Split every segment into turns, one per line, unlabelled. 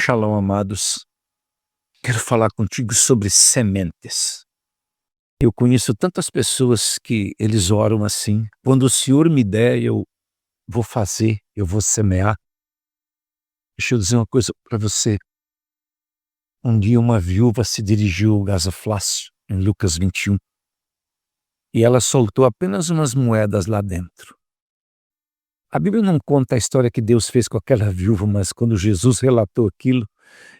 Shalom, amados. Quero falar contigo sobre sementes. Eu conheço tantas pessoas que eles oram assim: quando o Senhor me der, eu vou fazer, eu vou semear. Deixa eu dizer uma coisa para você. Um dia uma viúva se dirigiu ao gasoflácio, em Lucas 21, e ela soltou apenas umas moedas lá dentro. A Bíblia não conta a história que Deus fez com aquela viúva, mas quando Jesus relatou aquilo,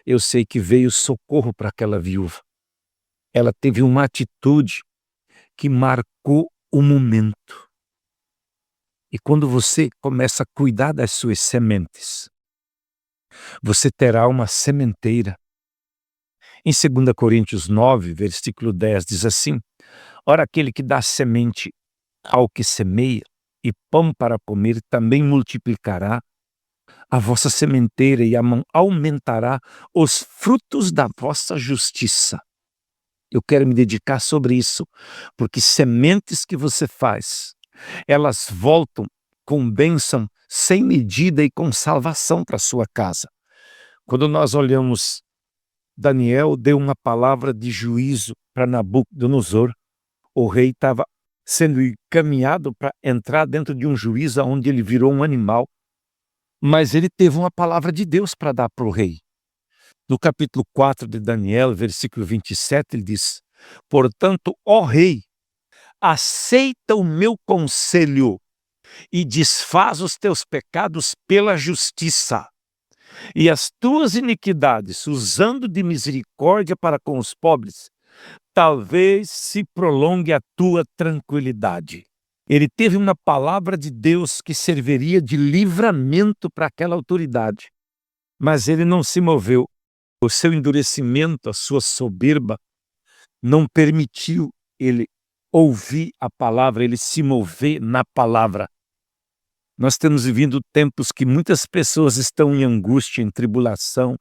eu sei que veio socorro para aquela viúva. Ela teve uma atitude que marcou o momento. E quando você começa a cuidar das suas sementes, você terá uma sementeira. Em 2 Coríntios 9, versículo 10, diz assim: ora, aquele que dá semente ao que semeia e pão para comer também multiplicará a vossa sementeira e aumentará os frutos da vossa justiça. Eu quero me dedicar sobre isso, porque sementes que você faz, elas voltam com bênção sem medida e com salvação para a sua casa. Quando nós olhamos, Daniel deu uma palavra de juízo para Nabucodonosor. O rei estava sendo encaminhado para entrar dentro de um juízo onde ele virou um animal, mas ele teve uma palavra de Deus para dar para o rei. No capítulo 4 de Daniel, versículo 27, ele diz: portanto, ó rei, aceita o meu conselho e desfaz os teus pecados pela justiça e as tuas iniquidades, usando de misericórdia para com os pobres, talvez se prolongue a tua tranquilidade. Ele teve uma palavra de Deus que serviria de livramento para aquela autoridade, mas ele não se moveu. O seu endurecimento, a sua soberba, não permitiu ele ouvir a palavra, ele se mover na palavra. Nós temos vivido tempos que muitas pessoas estão em angústia, em tribulação,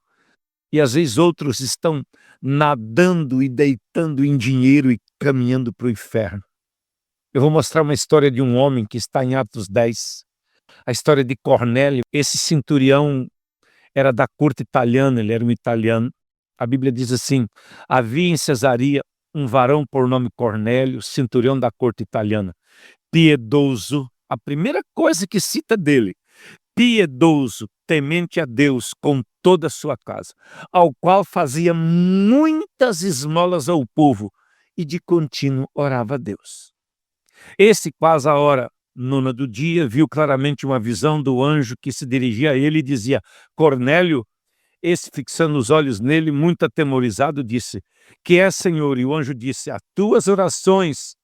e às vezes outros estão nadando e deitando em dinheiro e caminhando para o inferno. Eu vou mostrar uma história de um homem que está em Atos 10, a história de Cornélio. Esse centurião era da corte italiana, ele era um italiano. A Bíblia diz assim: havia em Cesareia um varão por nome Cornélio, centurião da corte italiana, piedoso. A primeira coisa que cita dele: piedoso, temente a Deus com toda a sua casa, ao qual fazia muitas esmolas ao povo e de contínuo orava a Deus. Esse, quase a hora nona do dia, viu claramente uma visão do anjo que se dirigia a ele e dizia: Cornélio. Esse, fixando os olhos nele, muito atemorizado, disse: que é, Senhor? E o anjo disse: as tuas orações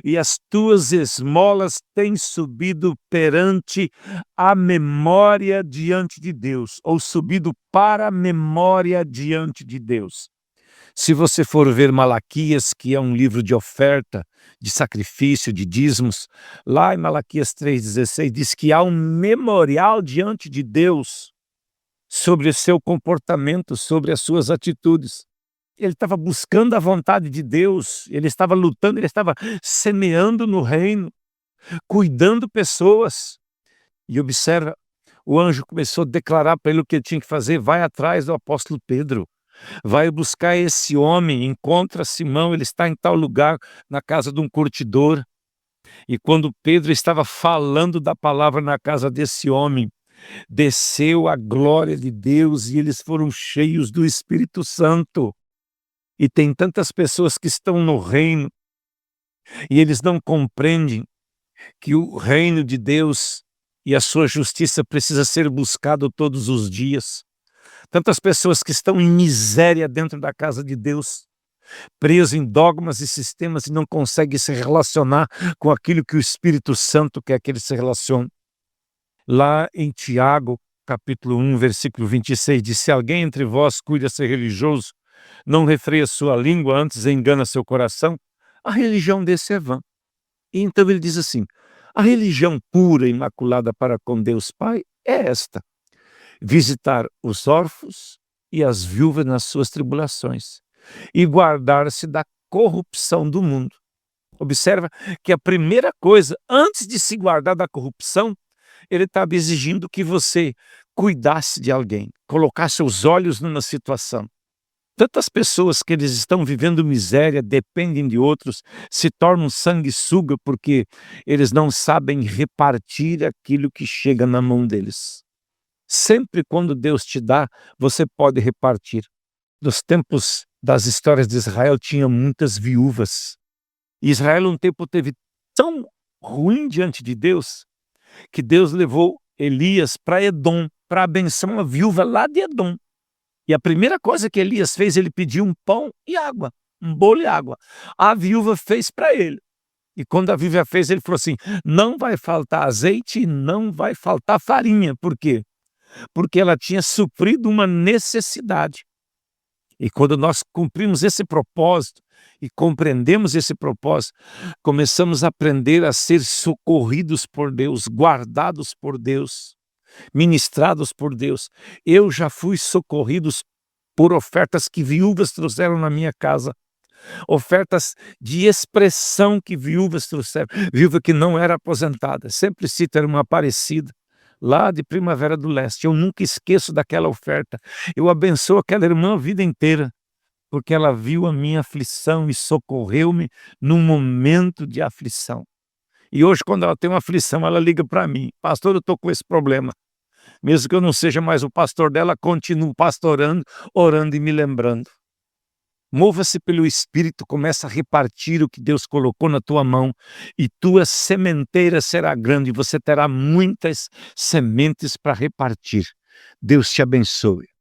e as tuas esmolas têm subido perante a memória diante de Deus, ou subido para a memória diante de Deus. Se você for ver Malaquias, que é um livro de oferta, de sacrifício, de dízimos, lá em Malaquias 3,16 diz que há um memorial diante de Deus sobre o seu comportamento, sobre as suas atitudes. Ele estava buscando a vontade de Deus, ele estava lutando, ele estava semeando no reino, cuidando pessoas. E observa, o anjo começou a declarar para ele o que ele tinha que fazer: vai atrás do apóstolo Pedro, vai buscar esse homem, encontra Simão, ele está em tal lugar, na casa de um curtidor. E quando Pedro estava falando da palavra na casa desse homem, desceu a glória de Deus e eles foram cheios do Espírito Santo. E tem tantas pessoas que estão no reino e eles não compreendem que o reino de Deus e a sua justiça precisa ser buscado todos os dias. Tantas pessoas que estão em miséria dentro da casa de Deus, presos em dogmas e sistemas e não conseguem se relacionar com aquilo que o Espírito Santo quer que eles se relacionem. Lá em Tiago, capítulo 1, versículo 26, diz: se alguém entre vós cuida ser religioso, não refreia sua língua, antes engana seu coração, a religião desse é vã. E então ele diz assim: a religião pura e imaculada para com Deus Pai é esta: visitar os órfãos e as viúvas nas suas tribulações e guardar-se da corrupção do mundo. Observa que a primeira coisa, antes de se guardar da corrupção, ele estava exigindo que você cuidasse de alguém, colocasse os olhos numa situação. Tantas pessoas que eles estão vivendo miséria, dependem de outros, se tornam sanguessuga porque eles não sabem repartir aquilo que chega na mão deles. Sempre quando Deus te dá, você pode repartir. Nos tempos das histórias de Israel, tinha muitas viúvas. E Israel um tempo teve tão ruim diante de Deus, que Deus levou Elias para Edom, para abençoar uma viúva lá de Edom. E a primeira coisa que Elias fez, ele pediu um pão e água, um bolo e água. A viúva fez para ele. E quando a viúva fez, ele falou assim, não vai faltar azeite e não vai faltar farinha. Por quê? Porque ela tinha suprido uma necessidade. E quando nós cumprimos esse propósito e compreendemos esse propósito, começamos a aprender a ser socorridos por Deus, guardados por Deus, ministrados por Deus. Eu já fui socorrido por ofertas que viúvas trouxeram na minha casa, ofertas de expressão que viúvas trouxeram, viúva que não era aposentada, sempre cita uma Aparecida, lá de Primavera do Leste. Eu nunca esqueço daquela oferta. Eu abençoo aquela irmã a vida inteira, porque ela viu a minha aflição e socorreu-me num momento de aflição. E hoje, quando ela tem uma aflição, ela liga para mim, pastor, eu estou com esse problema. Mesmo que eu não seja mais o pastor dela, continuo pastorando, orando e me lembrando. Mova-se pelo Espírito, começa a repartir o que Deus colocou na tua mão e tua sementeira será grande, você terá muitas sementes para repartir. Deus te abençoe.